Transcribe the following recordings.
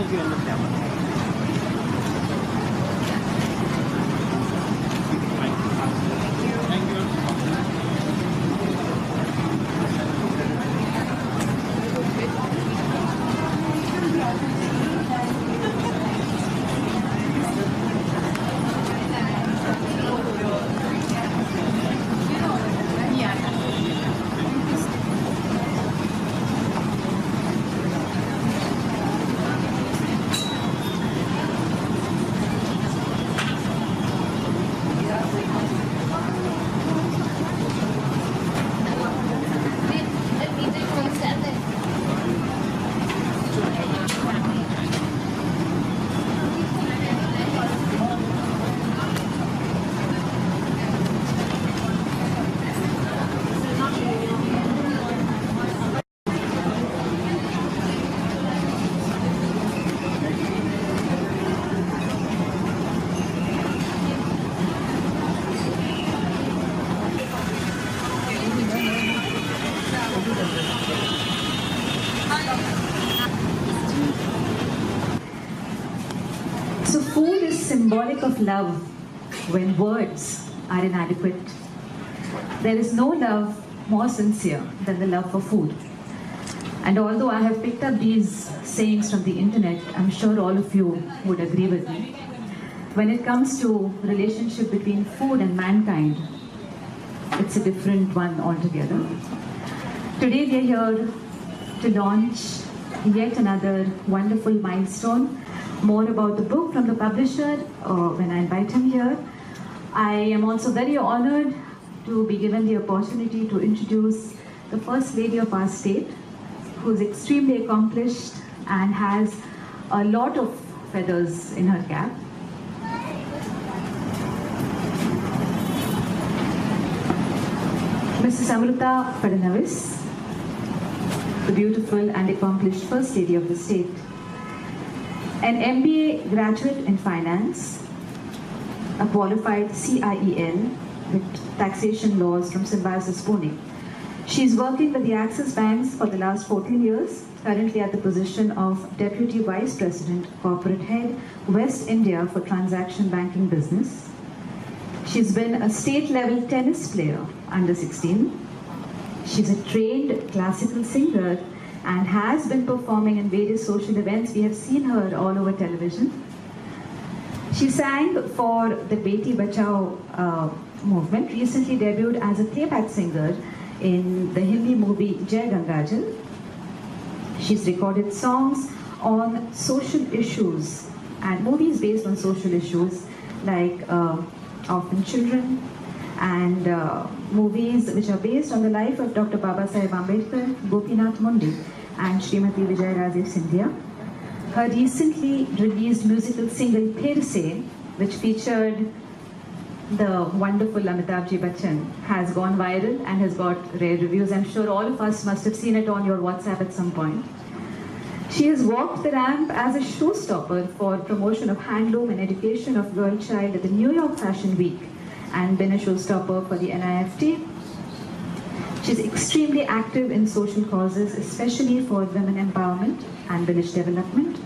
Close your camera. Thank you. So food is symbolic of love when words are inadequate. There is no love more sincere than the love for food. And although I have picked up these sayings from the internet, I'm sure all of you would agree with me. When it comes to relationship between food and mankind, it's a different one altogether. Today we are here to launch yet another wonderful milestone. More about the book from the publisher when I invite him here. I am also very honored to be given the opportunity to introduce the First Lady of our state, who is extremely accomplished and has a lot of feathers in her cap. Mrs. Amruta Fadnavis, the beautiful and accomplished First Lady of the state. An MBA graduate in finance, a qualified CIEL with taxation laws from Symbiosis Pune. She's working with the Axis Banks for the last 14 years, currently at the position of Deputy Vice President, Corporate Head, West India for Transaction Banking Business. She's been a state-level tennis player, under 16. She's a trained classical singer and has been performing in various social events. We have seen her all over television. She sang for the Beti Bachao movement, recently debuted as a playback singer in the Hindi movie Jai Gangajal. She's recorded songs on social issues and movies based on social issues like Orphan Children and movies which are based on the life of Dr. Babasaheb Ambedkar, Gopinath Mundi and Srimati Vijayaraje Scindia. Her recently released musical single Phir Se, which featured the wonderful Amitabh Bachchan, has gone viral and has got rare reviews. I'm sure all of us must have seen it on your WhatsApp at some point. She has walked the ramp as a showstopper for promotion of handloom and education of girl child at the New York Fashion Week and been a showstopper for the NIFT. She's extremely active in social causes, especially for women empowerment and village development.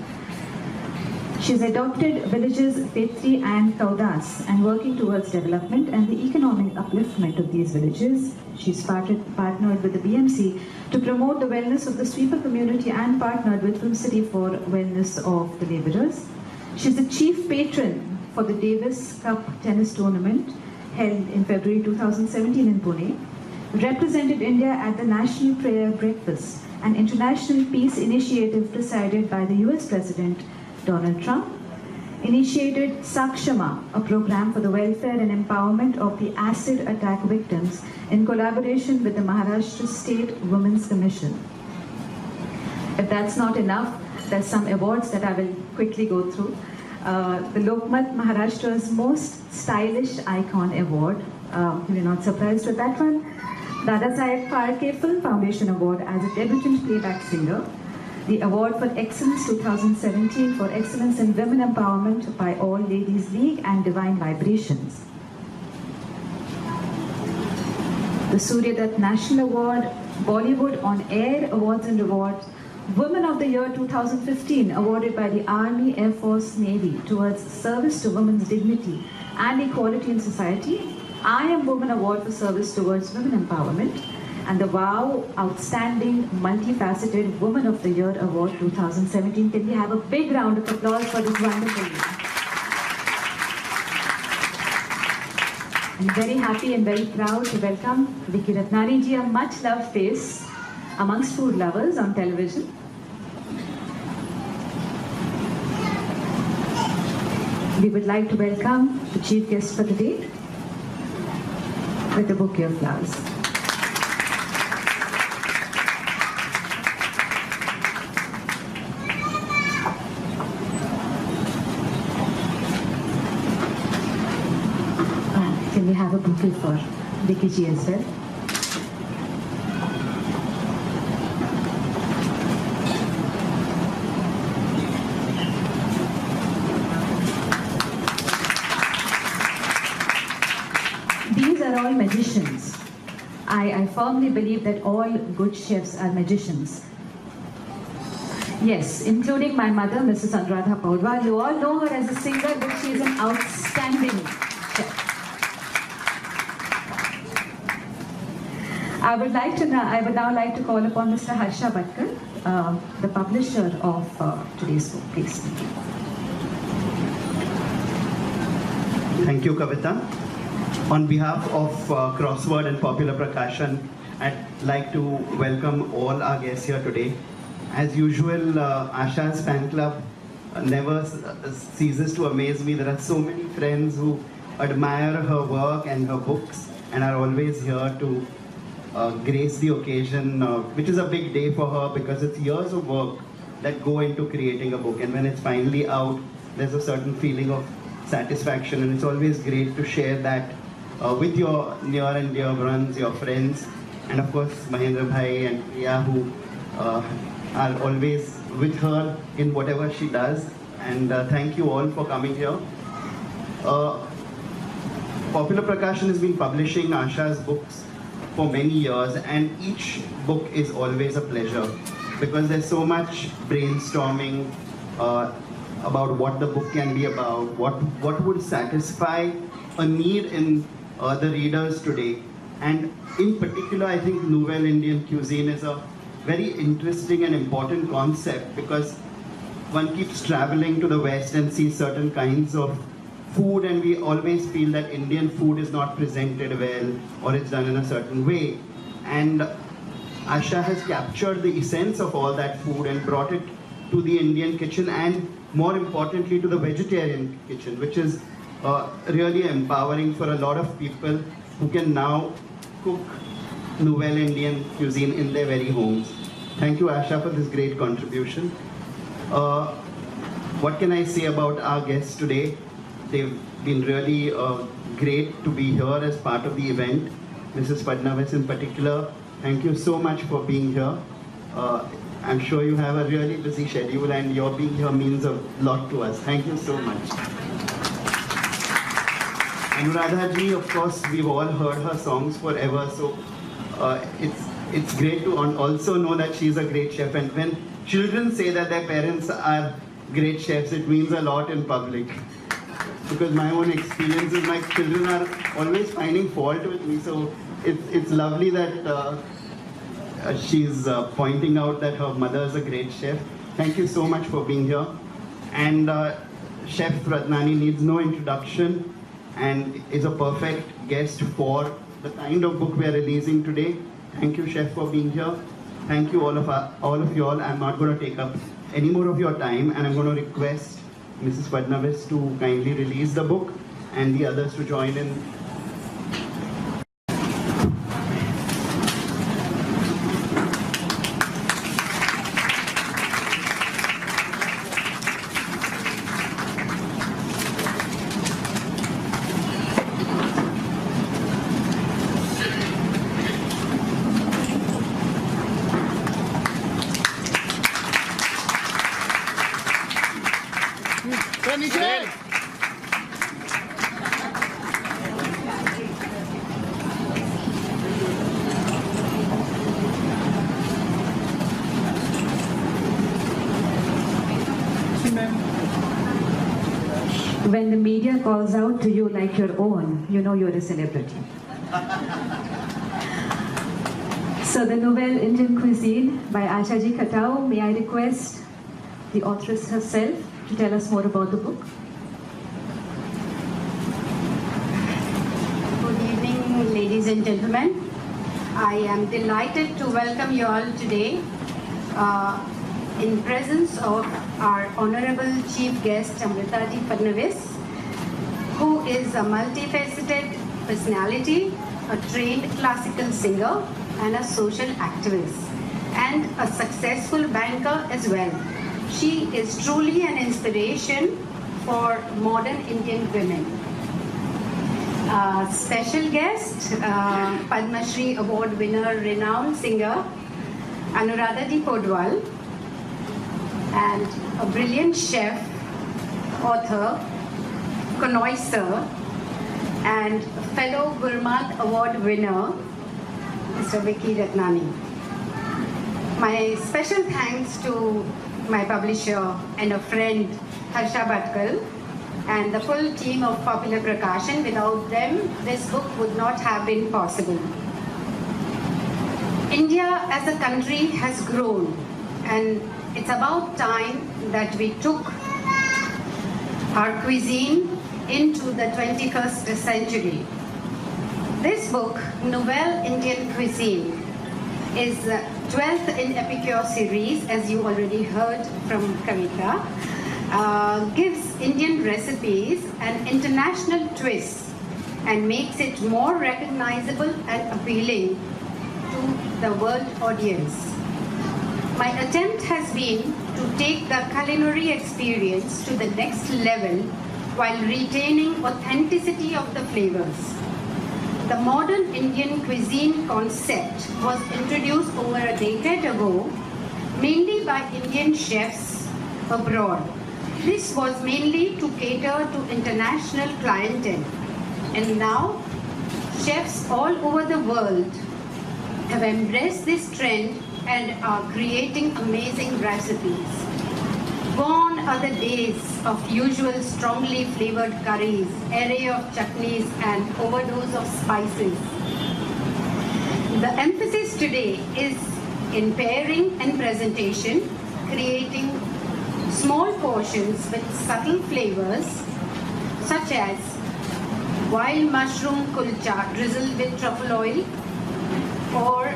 She's adopted villages Petri and Kaudas and working towards development and the economic upliftment of these villages. She's partnered with the BMC to promote the wellness of the sweeper community and partnered with Film City for wellness of the laborers. She's the chief patron for the Davis Cup tennis tournament held in February 2017 in Pune, represented India at the National Prayer Breakfast, an international peace initiative presided by the US President Donald Trump, initiated Sakshama, a program for the welfare and empowerment of the acid attack victims in collaboration with the Maharashtra State Women's Commission. If that's not enough, there's some awards that I will quickly go through. The Lokmat Maharashtra's Most Stylish Icon Award. You're not surprised with that one. Dada Saheb Phalke Film Foundation Award as a debutant playback singer. The Award for Excellence 2017 for Excellence in Women Empowerment by All Ladies League and Divine Vibrations. The Surya Dutt National Award, Bollywood On Air Awards and Rewards Women of the Year 2015, awarded by the Army, Air Force, Navy towards service to women's dignity and equality in society. I Am Woman Award for service towards women empowerment. And the WOW Outstanding Multifaceted Woman of the Year Award 2017. Can we have a big round of applause for this wonderful year? I'm very happy and very proud to welcome Vicky Ratnani ji, a much loved face amongst food lovers on television. We would like to welcome the chief guest for the day with a bouquet of flowers. Can we have a bouquet for Vicky ji as well? These are all magicians. I firmly believe that all good chefs are magicians. Yes, including my mother, Mrs. Anuradha Paudwal. You all know her as a singer, but she is an outstanding chef. I would now like to call upon Mr. Harsha Bhatkar, the publisher of today's book, please. Thank you, Kavita. On behalf of Crossword and Popular Prakashan, I'd like to welcome all our guests here today. As usual, Asha's fan club never ceases to amaze me. There are so many friends who admire her work and her books and are always here to grace the occasion, which is a big day for her because it's years of work that go into creating a book, and when it's finally out, there's a certain feeling of satisfaction, and it's always great to share that with your near and dear ones, your friends, and of course Mahendra Bhai and Priya, who are always with her in whatever she does. And thank you all for coming here. Popular Prakashan has been publishing Asha's books for many years, and each book is always a pleasure because there's so much brainstorming about what the book can be about, what would satisfy a need in the readers today. And in particular, I think Nouvelle Indian Cuisine is a very interesting and important concept because one keeps traveling to the West and sees certain kinds of food, and we always feel that Indian food is not presented well or it's done in a certain way. And Asha has captured the essence of all that food and brought it to the Indian kitchen, and more importantly to the vegetarian kitchen, which is really empowering for a lot of people who can now cook Nouvelle Indian Cuisine in their very homes. Thank you, Asha, for this great contribution. What can I say about our guests today? They've been really great to be here as part of the event. Mrs. Fadnavis in particular, thank you so much for being here. I'm sure you have a really busy schedule, and your being here means a lot to us. Thank you so much. Anuradha ji, of course, we've all heard her songs forever, so it's great to also know that she's a great chef. And when children say that their parents are great chefs, it means a lot in public. Because my own experience is my children are always finding fault with me, so it's lovely that she's pointing out that her mother is a great chef. Thank you so much for being here. And Chef Ratnani needs no introduction and is a perfect guest for the kind of book we are releasing today. Thank you, Chef, for being here. Thank you all of you all. I'm not going to take up any more of your time, and I'm going to request Mrs. Fadnavis to kindly release the book and the others to join in. When the media calls out to you like your own, you know you're a celebrity. So the Nouvelle Indian Cuisine by Asha ji Khatau. May I request the authoress herself to tell us more about the book? Good evening, ladies and gentlemen. I am delighted to welcome you all today in presence of our Honorable Chief Guest, Amruta ji Fadnavis, who is a multifaceted personality, a trained classical singer, and a social activist, and a successful banker as well. She is truly an inspiration for modern Indian women. Special guest, Padma Shri Award winner, renowned singer, Anuradha ji Podwal, and a brilliant chef, author, connoisseur, and fellow Gurmat Award winner, Mr. Vicky Ratnani. My special thanks to my publisher and a friend, Harsha Bhatkal, and the full team of Popular Prakashan. Without them, this book would not have been possible. India as a country has grown, and it's about time that we took our cuisine into the 21st century. This book, Nouvelle Indian Cuisine, is 12th in Epicure series, as you already heard from Kavita. Gives Indian recipes an international twist and makes it more recognizable and appealing to the world audience. My attempt has been to take the culinary experience to the next level while retaining authenticity of the flavors. The modern Indian cuisine concept was introduced over a decade ago, mainly by Indian chefs abroad. This was mainly to cater to international clientele, and now chefs all over the world have embraced this trend and are creating amazing recipes. Gone are the days of usual strongly flavored curries, array of chutneys, and overdose of spices. The emphasis today is in pairing and presentation, creating small portions with subtle flavors such as wild mushroom kulcha drizzled with truffle oil, or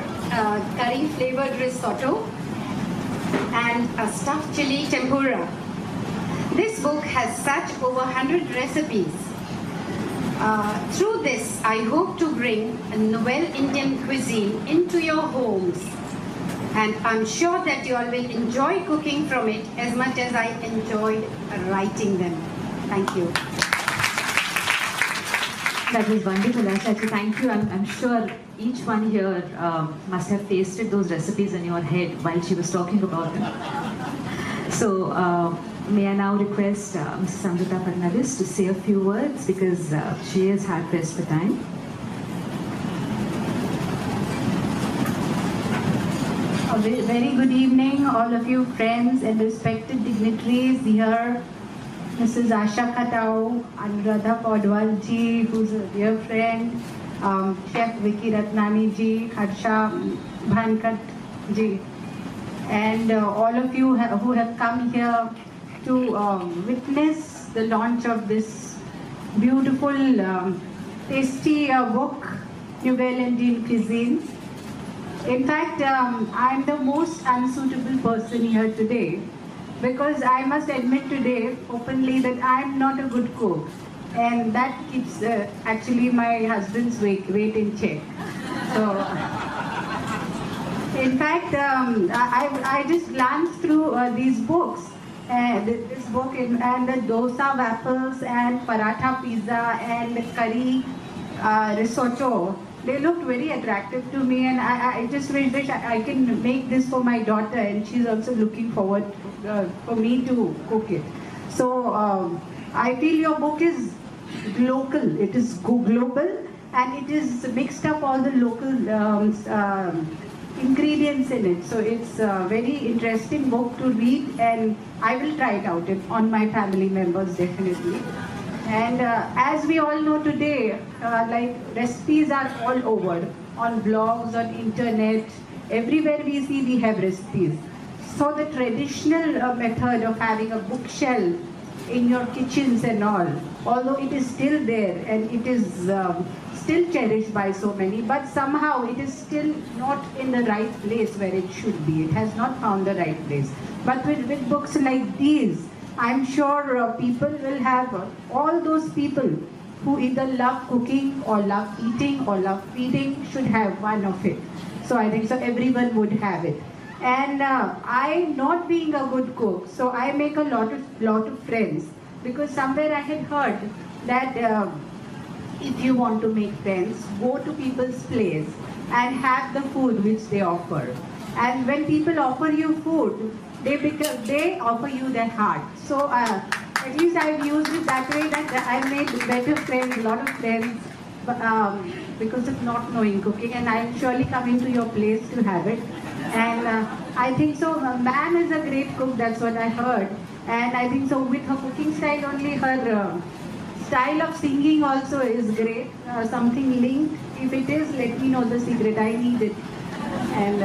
curry flavored risotto, and a stuffed chili tempura. This book has such over 100 recipes. Through this, I hope to bring a Nouvelle Indian cuisine into your homes, and I'm sure that you all will enjoy cooking from it as much as I enjoyed writing them. Thank you. That was wonderful, Asha. Thank you. I'm sure each one here must have tasted those recipes in your head while she was talking about them. So may I now request Mrs. Amruta Fadnavis to say a few words, because she is hard pressed for time. A very good evening, all of you friends and respected dignitaries here. Mrs. Asha Khatau, Anuradha Podwal ji, who's a dear friend, Chef Vicky Ratnani ji, Harsha Bhatkal ji, and all of you who have come here to witness the launch of this beautiful, tasty book, Nouvelle Indian Cuisine. In fact, I'm the most unsuitable person here today, because I must admit today openly that I'm not a good cook, and that keeps actually my husband's weight in check. So, in fact, I just glanced through these books, this book and the dosa waffles and paratha pizza and the curry risotto. They looked very attractive to me, and I just wish that I can make this for my daughter, and she's also looking forward for me to cook it. So I feel your book is local, it is global, and it is mixed up all the local ingredients in it. So it's a very interesting book to read, and I will try it out on my family members definitely. And as we all know today, like recipes are all over, on blogs, on internet, everywhere we see we have recipes. So the traditional method of having a bookshelf in your kitchens and all, although it is still there and it is still cherished by so many, but somehow it is still not in the right place where it should be. It has not found the right place. But with books like these, I'm sure people will have, all those people who either love cooking or love eating or love feeding should have one of it. So I think so everyone would have it. And I, not being a good cook, so I make a lot of friends, because somewhere I had heard that if you want to make friends, go to people's place and have the food which they offer. And when people offer you food, they offer you their heart. So at least I've used it that way, that I've made better friends, a lot of friends, because of not knowing cooking, and I'm surely coming to your place to have it. And I think so, ma'am is a great cook, that's what I heard. And I think so with her cooking style only, her style of singing also is great. Something linked, if it is, let me know the secret, I need it. And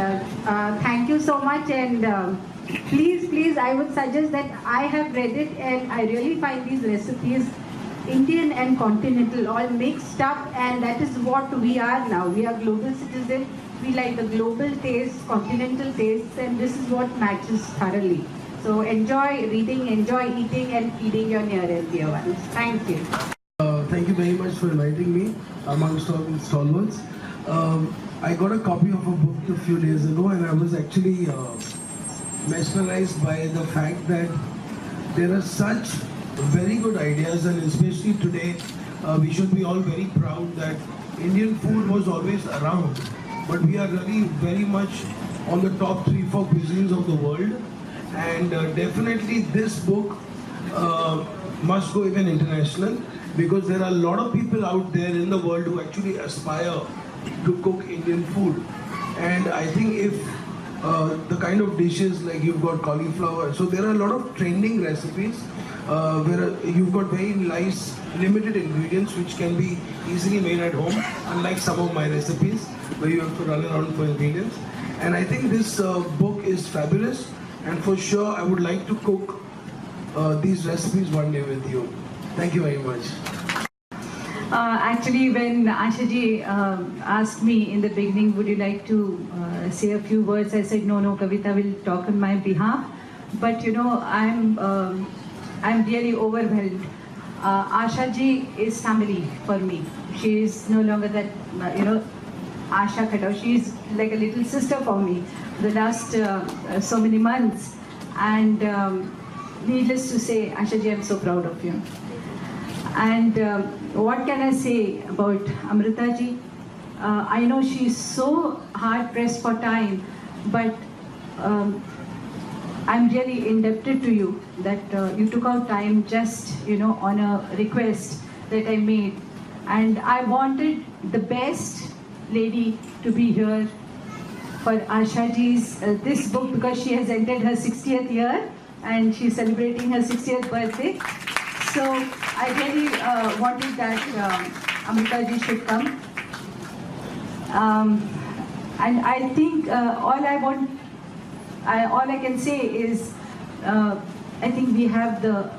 thank you so much, and please, I would suggest that I have read it and I really find these recipes Indian and continental all mixed up, and that is what we are now. We are global citizens. We like the global tastes, continental tastes, and this is what matches thoroughly. So enjoy reading, enjoy eating, and feeding your near and dear ones. Thank you. Thank you very much for inviting me amongst all the stalwarts. I got a copy of a book a few days ago, and I was actually mesmerized by the fact that there are such very good ideas, and especially today, we should be all very proud that Indian food was always around, but we are really very much on the top 3-4 cuisines of the world, and definitely this book must go even international, because there are a lot of people out there in the world who actually aspire to cook Indian food. And I think if the kind of dishes, like you've got cauliflower, so there are a lot of trending recipes where you've got very nice limited ingredients which can be easily made at home, unlike some of my recipes where you have to run around for ingredients. And I think this book is fabulous, and for sure I would like to cook these recipes one day with you. Thank you very much. Actually, when Asha ji asked me in the beginning, would you like to say a few words, I said, no, Kavita will talk on my behalf. But you know, I'm really overwhelmed. Asha ji is family for me. She is no longer that, Asha Khatau. She is like a little sister for me the last so many months. And needless to say, Asha ji, I'm so proud of you. And what can I say about Amruta ji? I know she's so hard pressed for time, but I'm really indebted to you that you took out time just, on a request that I made. And I wanted the best lady to be here for Asha ji's this book, because she has entered her 60th year and she's celebrating her 60th birthday. So I really wanted that Amruta ji should come. And I think all I can say is, I think we have the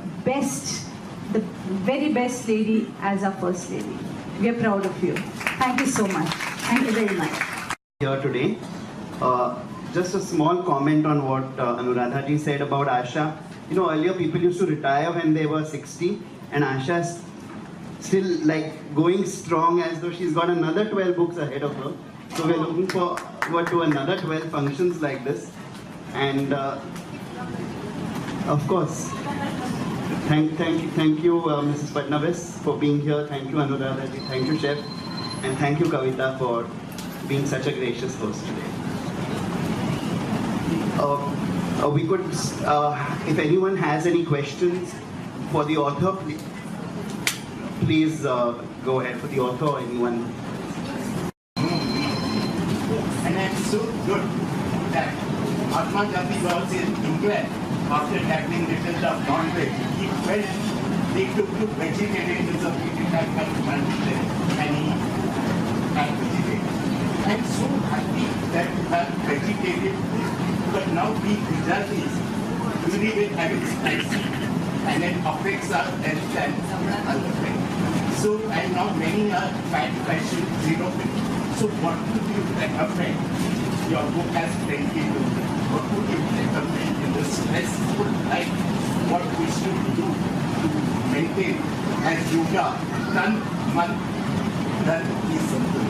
very best lady as our first lady. We are proud of you. Thank you so much. Thank you very much. Here today, just a small comment on what Anuradha ji said about Asha. Earlier people used to retire when they were 60, and Asha's still like going strong as though she's got another 12 books ahead of her. So we're looking forward to another 12 functions like this. And of course, thank you Mrs. Fadnavis for being here. Thank you Anuradha ji, thank you Chef, and thank you Kavita for being such a gracious host today. We could, if anyone has any questions for the author, please go ahead for the author or anyone. And it's so good that Atma Jati was in Nouvelle after tackling little of non-veg. He felt they took to vegetarianism, it had any vegetarian. I'm so happy that you have vegetarian food, but now we Gujaratis usually with having spicy and it affects our health and other things. So and now many are fat, fashion, zero. So what would you recommend? Your book has plenty to do. What would you recommend in the stressful life? What we should do to maintain as yoga, tan, man, that is something.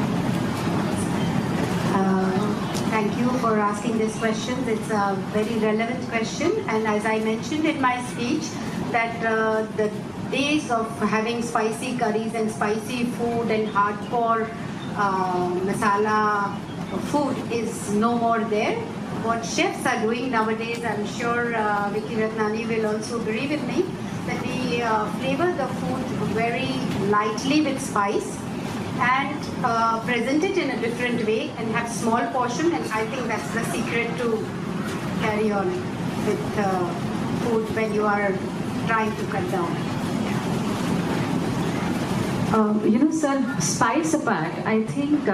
Thank you for asking this question. It's a very relevant question, and as I mentioned in my speech, that the days of having spicy curries and spicy food and hardcore masala food is no more there. What chefs are doing nowadays, I'm sure Vicky Ratnani will also agree with me, that we flavor the food very lightly with spice and present it in a different way and have small portion, and I think that's the secret to carry on with food when you are trying to cut down. Sir, spice apart, I think,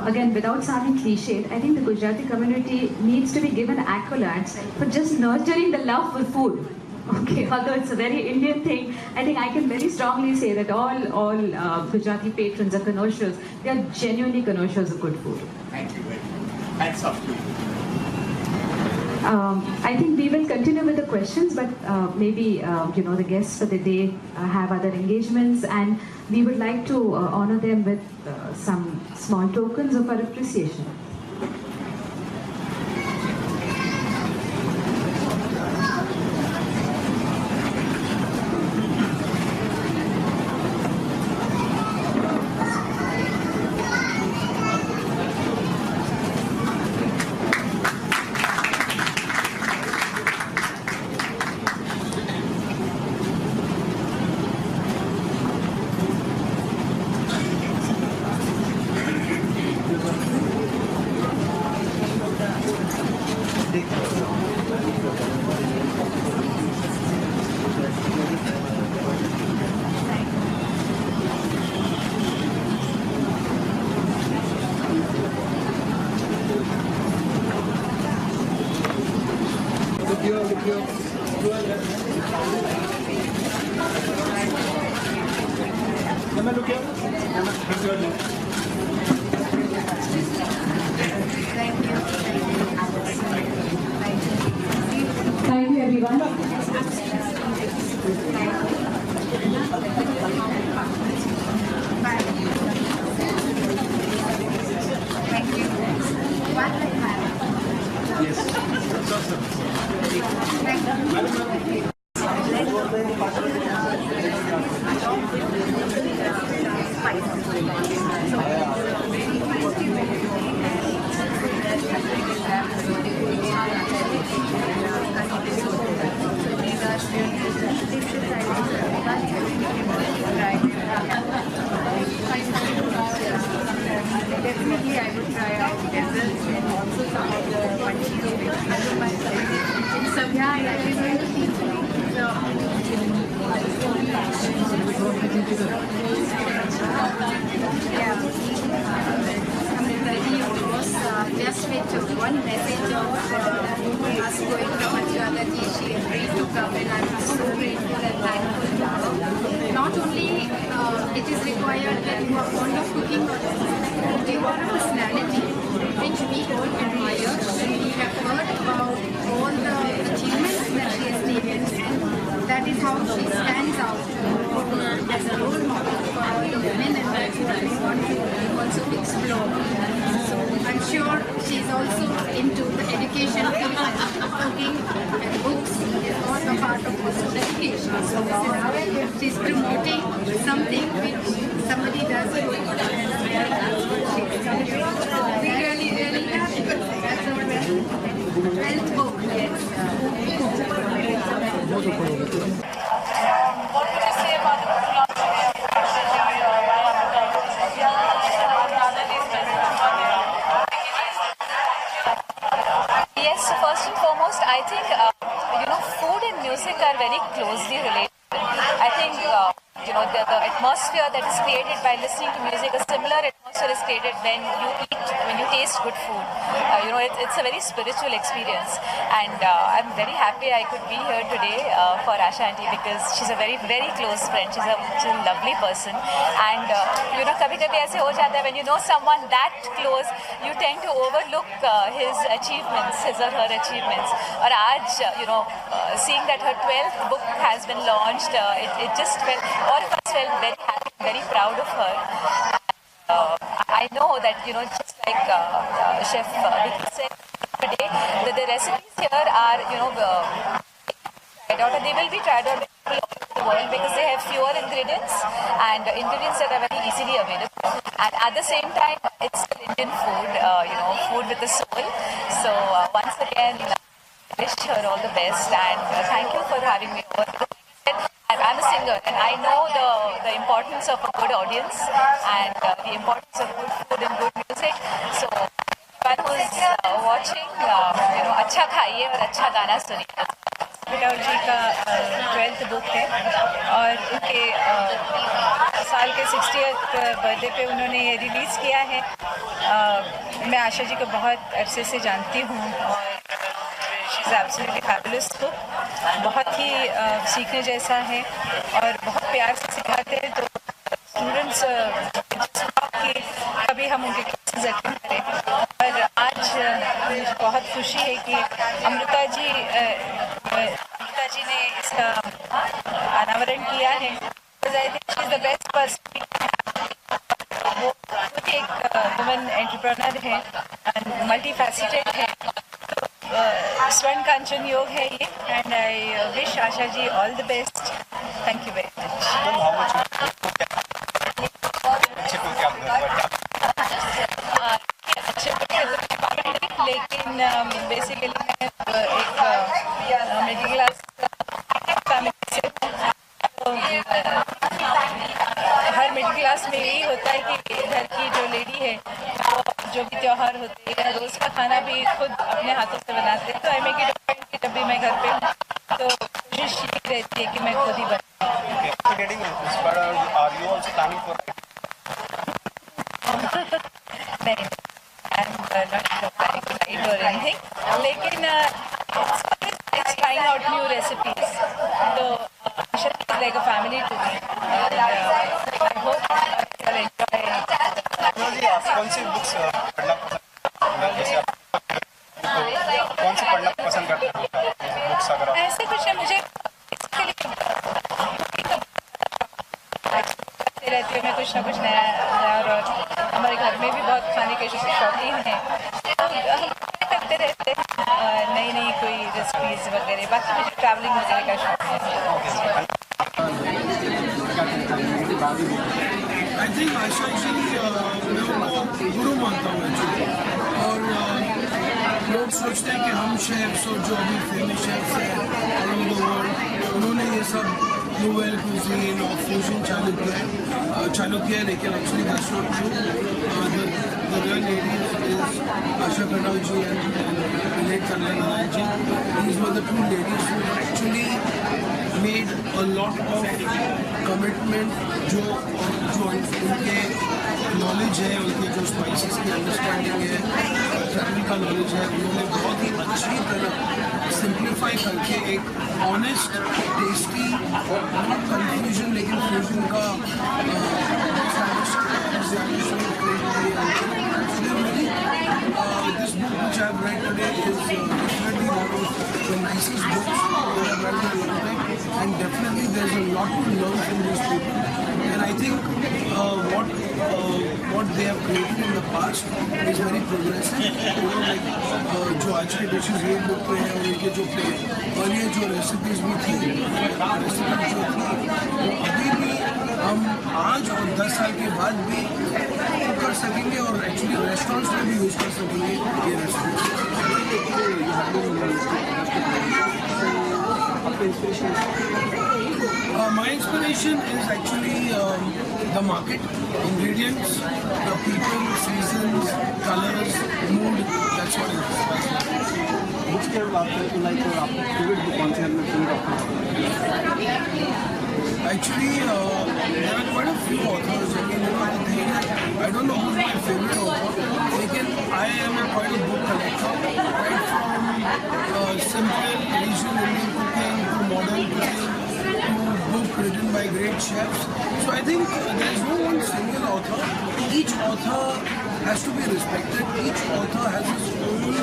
again, without sounding cliched, I think the Gujarati community needs to be given accolades for just nurturing the love for food. Okay, although it's a very Indian thing, I think I can very strongly say that all Gujarati patrons are connoisseurs. They are genuinely connoisseurs of good food. Thank you very much. Hats off to you. I think we will continue with the questions, but maybe the guests for the day have other engagements, and we would like to honor them with some small tokens of our appreciation. Thank you, everyone. Definitely, I would try out desserts and also some of the quantities. So yeah, I actually going to teach just with one message of us going to Amruta, she agreed to come, and I'm so grateful and thankful. Not only it is required that you are fond of cooking, you are a personality which we all admire. We have heard about all the achievements that she has taken. That is how she stands out as a role model for the women, and that's what we want to also explore. So I'm sure she's also into the education field, cooking and books is all a part of also education. So this is how she's promoting something which somebody does good, and we really happy. That's our health book. Yes. What would you say about the book launch Yes, so first and foremost, I think food and music are very closely related. I think the atmosphere that is created by listening to music, a similar atmosphere is created when you taste good food. It's a very spiritual experience, and I'm very happy I could be here today for Asha Aunty because she's a very, very close friend. She's a lovely person, and kabhi-kabhi aise ho jata hai when you know someone that close, you tend to overlook his achievements, his or her achievements. Or aaj, seeing that her 12th book has been launched, it just felt, all of us felt very happy, very proud of her. I know that, just like Chef Vicky said today, the recipes here are, they will be tried out all over the world because they have fewer ingredients and ingredients that are very easily available. And at the same time, it's still Indian food, food with a soul. So once again, I wish her all the best and thank you for having me over. I'm a singer and I know the importance of a good audience and the importance of good food and good music. So anyone who's watching, अच्छा खाइए और अच्छा गाना सुनिए. खटाव जी का 12th book है और उनके साल के 60th बर्थडे पे उन्होंने ये रिलीज़ किया है. मैं आशा जी को बहुत अरसे से जानती हूँ और she is absolutely fabulous book. बहुत ही सीखने जैसा है और बहुत प्यार से सिखाते हैं. तो स्टूडेंट्स कि कभी हम उनके क्लासेस अटेंड करें. और आज मुझे बहुत खुशी है कि अमृता जी ने इसका अनावरण किया है. I think she is the best person. वो खुद एक वुमेन एंटरप्रेन्योर है एंड मल्टी फैसेटेड है. स्वर्ण कांचन योग है ये and I wish Asha ji all the best. Thank you very much. लेकिन बेसिकली मैं एक मिडिल क्लास फैमिली से तो हर मिडिल क्लास में यही होता है कि घर की जो लेडी है वो जो भी त्यौहार होते हैं रोज़ का खाना भी खुद अपने हाथों से बनाते हैं. तो आई मेक इट पॉइंट कि जब भी मैं घर पे हूँ तो कोशिश यही रहती है कि मैं खुद ही बनाऊँ. नहीं, or anything, लेकिन it's trying out new recipes. So Asha is like a family to me. And I hope you'll enjoy. कौन सी बुक्स पढ़ना पसंद करते हैं बुक्स अगर आप? ऐसे कुछ है मुझे इसके लिए रहती हूँ मैं कुछ ना कुछ नया और हमारे घर में भी बहुत खाने के शौकीन हैं. करते रहते हैं नई कोई रेसिपीज वगैरह. बाकी मुझे ट्रैवलिंग वगैरह का शौक है. आई थिंक आशा जी मैं गुरु मानता हूँ एक्चुअली. और लोग सोचते हैं कि हम शेफ्स और जो अभी फेमस शेफ्स हैं ऑल ओवर द वर्ल्ड उन्होंने ये सब Nouvelle Cuisine और फ्यूजन चालू किया है. लेकिन actually that's not true. The real ladies is Asha Khatau ji and late Channel-Bollywood ji. These were the two ladies who actually made a lot of commitment. जो उनके नॉलेज है, उनके जो स्पाइसेस की अंडरस्टैंडिंग है, ट्रैवल का knowledge है, उन्होंने बहुत ही अच्छी तरह सिंप्लीफाई करके एक ऑनेस्ट टेस्टी नॉट कन्फ्यूजन लेकिन फ्यूजन का this book which I have read today is definitely one of the nicest books that I have read in a long time, and definitely there is a lot to learn from these people. And I think what they have created in the past is very progressive. Like जो आज के dishes ये book पे हैं और इनके जो और ये जो रेसिपीज भी थी रेसिपीज जो थी वो अभी भी हम आज और 10 साल के बाद भी कर सकेंगे और एक्चुअली रेस्टोरेंट्स में भी यूज़ कर सकेंगे ये recipes. My inspiration is actually the market, ingredients, the people, seasons, colors, mood. That's what it is. Books के बात करें तो लाइक आपको फेवरेट बुक कौन सी है? Actually, there are quite a few authors. I mean, the thing is, I don't know who's my favorite author. Again, I am quite a book collector, right from simple regional Indian cooking to modern cooking to book written by great chefs. So I think there is no one single author. Each author has to be respected. Each author has his own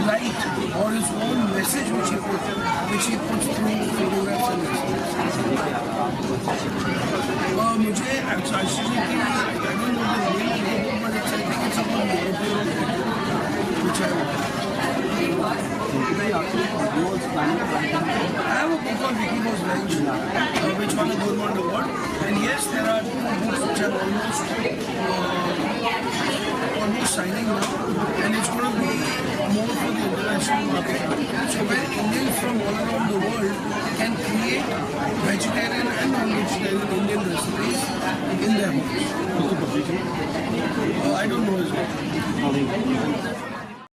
light or his own message which he puts through photographs and recipes. मुझे Asha ji की I don't know the name of the book, but I think it's about which I have a book on Vicky Bo's Ranch, which won a Gold Award. And yes, there are two books which are almost signing now, and it's going to be more for the international market. So where Indians from all around the world can create vegetarian and non-vegetarian Indian recipes in their homes. I don't know as well.